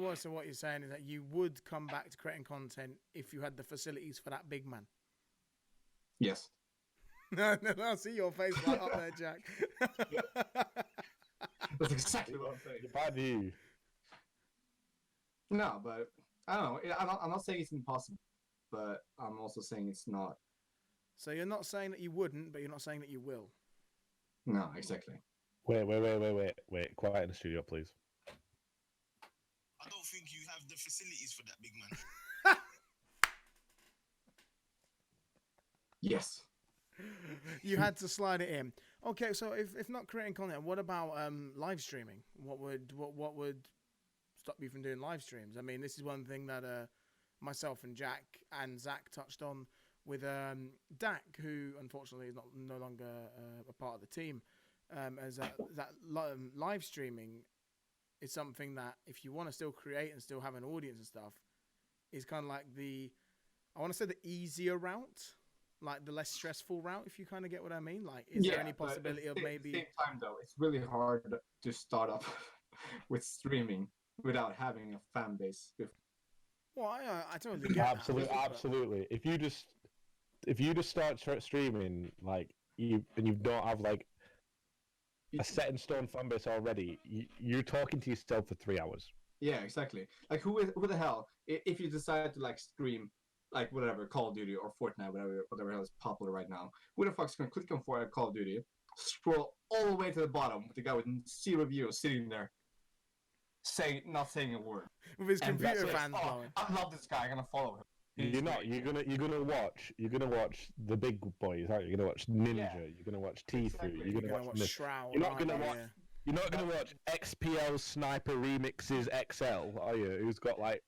what you're saying is that you would come back to creating content if you had the facilities for that big man. Yes. No, I see your face light up there, Jack. That's exactly what I'm saying. Bad you. No, but I don't know. I'm not saying it's impossible, but I'm also saying it's not. So you're not saying that you wouldn't, but you're not saying that you will. No, exactly. Wait. Quiet in the studio, please. I don't think you have the facilities for that big man. Yes. You had to slide it in. Okay, so if not creating content, what about live streaming? What would stop you from doing live streams? I mean, this is one thing that myself and Jack and Zach touched on with Dak, who unfortunately is no longer a part of the team. As that live streaming is something that, if you want to still create and still have an audience and stuff, is kind of like I want to say the easier route. Like the less stressful route, if you kind of get what I mean. Like, is there any possibility of maybe? At the same time, though, it's really hard to start up with streaming without having a fan base. Well, I totally get Absolutely, that. absolutely. If you just start streaming like you don't have like a set in stone fan base already, you're talking to yourself for 3 hours. Yeah, exactly. Like who the hell, if you decide to like stream like whatever Call of Duty or Fortnite, whatever hell is popular right now, who the fuck's gonna click on for Call of Duty, scroll all the way to the bottom with the guy with 0 views sitting there, not saying a word, With his and computer that's it. fans Oh, blowing. I love this guy. I'm gonna follow him. You're gonna watch the big boys, aren't you? You're gonna watch Ninja. Yeah. You're gonna watch T3. Exactly. You're gonna watch Shroud. You're not gonna aren't you? watch. You're not gonna watch XPL Sniper Remixes XL, are you? Who's got like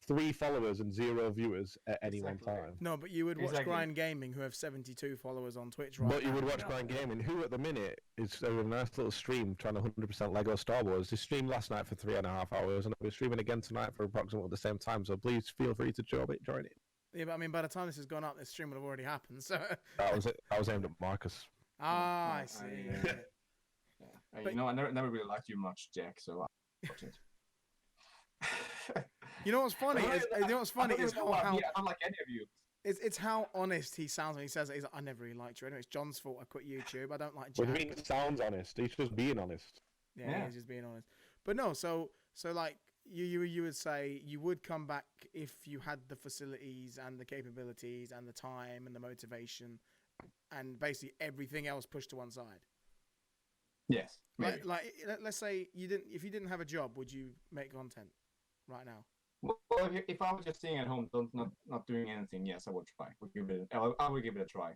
3 followers and 0 viewers at any one Exactly. time. No, but you would watch Exactly. Grind Gaming, who have 72 followers on Twitch right But you now. would watch Grind Gaming, who at the minute is a nice little stream trying to 100% Lego Star Wars. They streamed last night for 3.5 hours, and we're streaming again tonight for approximately the same time. So please feel free to join it. Yeah, but I mean, by the time this has gone up, this stream would have already happened. So. That was it. I was aimed at Marcus. I see. Yeah. But- You know, I never really liked you much, Jack. So. You know what's funny is I don't how I don't like any of you. it's how honest he sounds when he says it. He's like, I never really liked you. Anyway, it's John's fault. I quit YouTube. I don't like What Jack. do you mean it sounds honest? He's just being honest. Yeah, he's just being honest. But no, so like you would say you would come back if you had the facilities and the capabilities and the time and the motivation and basically everything else pushed to one side. Yes. Maybe. Like let's say if you didn't have a job, would you make content right now? Well, if I was just sitting at home, not doing anything, yes, I would try. I would give it a try.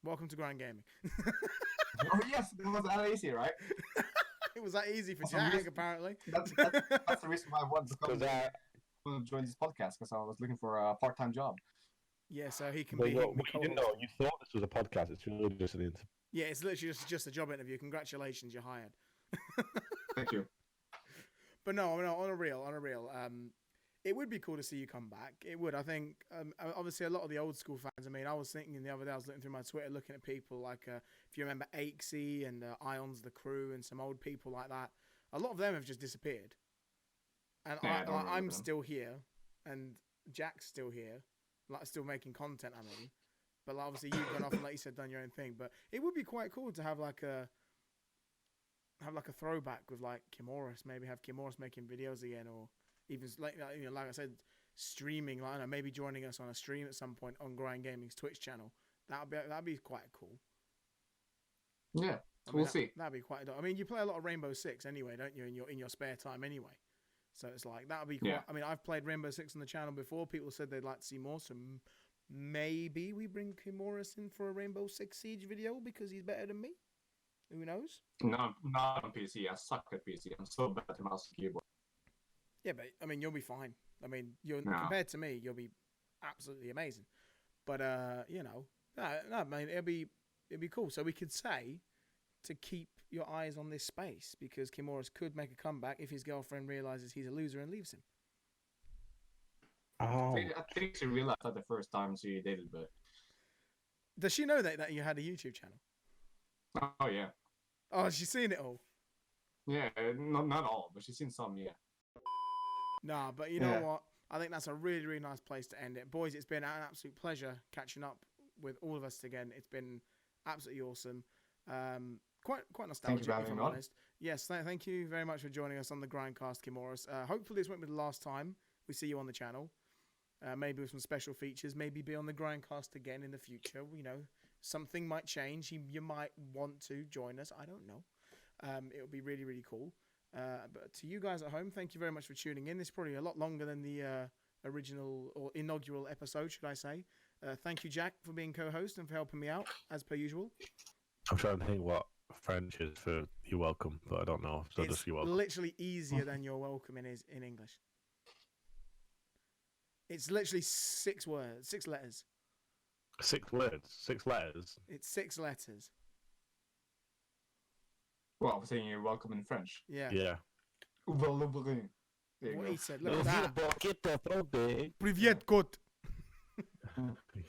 Welcome to Grind Gaming. Oh yes, it was that easy, right? It was that easy for For some Jack, reason- apparently. That's the reason why I wanted to join this podcast, because I was looking for a part-time job. Yeah, so he can But be. what you didn't know, you thought this was a podcast. It's really just an interview. Yeah, it's literally just a job interview. Congratulations, you're hired. Thank you. But no, on a real, it would be cool to see you come back. It would. I think, obviously, a lot of the old school fans. I mean, I was thinking the other day, I was looking through my Twitter, looking at people like, if you remember Aikesy and Ions the Crew and some old people like that. A lot of them have just disappeared. And Yeah, I don't remember I'm them. still here, and Jack's still here, like still making content. I mean, but like, obviously you've gone off and, like you said, done your own thing. But it would be quite cool to have like a throwback with like Kimorus. Maybe have Kimorus making videos again, or even like I said, streaming. Like I don't know, maybe joining us on a stream at some point on Grind Gaming's Twitch channel. That'd be quite cool. Yeah, I mean, we'll see. That'd be quite. I mean, you play a lot of Rainbow Six anyway, don't you? In your spare time anyway. So it's like that'd be quite. Yeah. I mean, I've played Rainbow Six on the channel before. People said they'd like to see more, so maybe we bring Kimorus in for a Rainbow Six Siege video because he's better than me. Who knows? Not on PC. I suck at PC. I'm so bad at mouse and keyboard. Yeah, but I mean, you'll be fine. I mean, No. compared to me, you'll be absolutely amazing. But I mean, it'd be cool. So we could say to keep your eyes on this space because Kimorus could make a comeback if his girlfriend realizes he's a loser and leaves him. Oh, I think she realized that the first time she dated, but Does she know that you had a YouTube channel? oh yeah, Oh, she's seen it all. yeah, not all, but she's seen some, yeah. Nah, but you know Yeah. what? I think that's a really, really nice place to end it. Boys, it's been an absolute pleasure catching up with all of us again. It's been absolutely awesome. Quite nostalgic, for if having I'm me on. honest. Yes, thank you very much for joining us on the Grindcast, Kimorus. Hopefully this won't be the last time we see you on the channel. Maybe with some special features. Maybe be on the Grindcast again in the future. You know, something might change. You might want to join us. I don't know. It would be really, really cool. But to you guys at home, thank you very much for tuning in. This is probably a lot longer than the original or inaugural episode, should I say. Thank you, Jack, for being co-host and for helping me out, as per usual. I'm trying to think what French is for you're welcome, but I don't know. So It's just you're welcome. literally easier than you're welcome in English. It's literally 6 words, 6 letters. 6 words, 6 letters. It's 6 letters. Well, I'm saying you're welcome in French. Yeah. Yeah. There you What go. he said. Look at that. He Privyet, kot.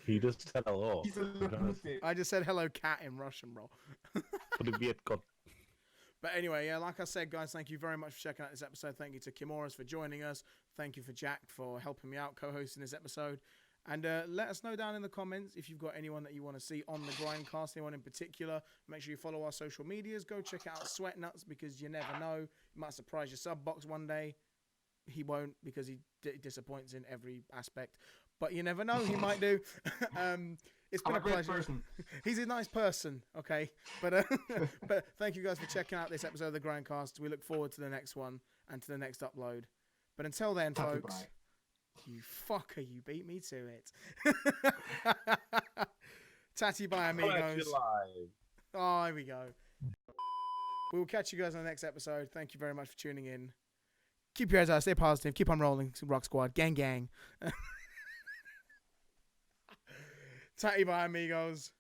just said hello. He's a little bit- I just said hello, cat in Russian, bro. Privyet, kot. But anyway, yeah, like I said, guys, thank you very much for checking out this episode. Thank you to Kimorus for joining us. Thank you for Jack for helping me out co-hosting this episode. And let us know down in the comments if you've got anyone that you want to see on the Grindcast, anyone in particular. Make sure you follow our social medias. Go check out Sweat Nuts because you never know. You might surprise your sub box one day. He won't because he disappoints in every aspect. But you never know. He might do. It's been a pleasure. Person. He's a nice person, okay? But thank you guys for checking out this episode of the Grindcast. We look forward to the next one and to the next upload. But until then, folks... You fucker, you beat me to it. Tatty bye, amigos. Oh, here we go. We will catch you guys on the next episode. Thank you very much for tuning in. Keep your heads out, stay positive, keep on rolling, Rock Squad, gang gang. Tatty bye, amigos.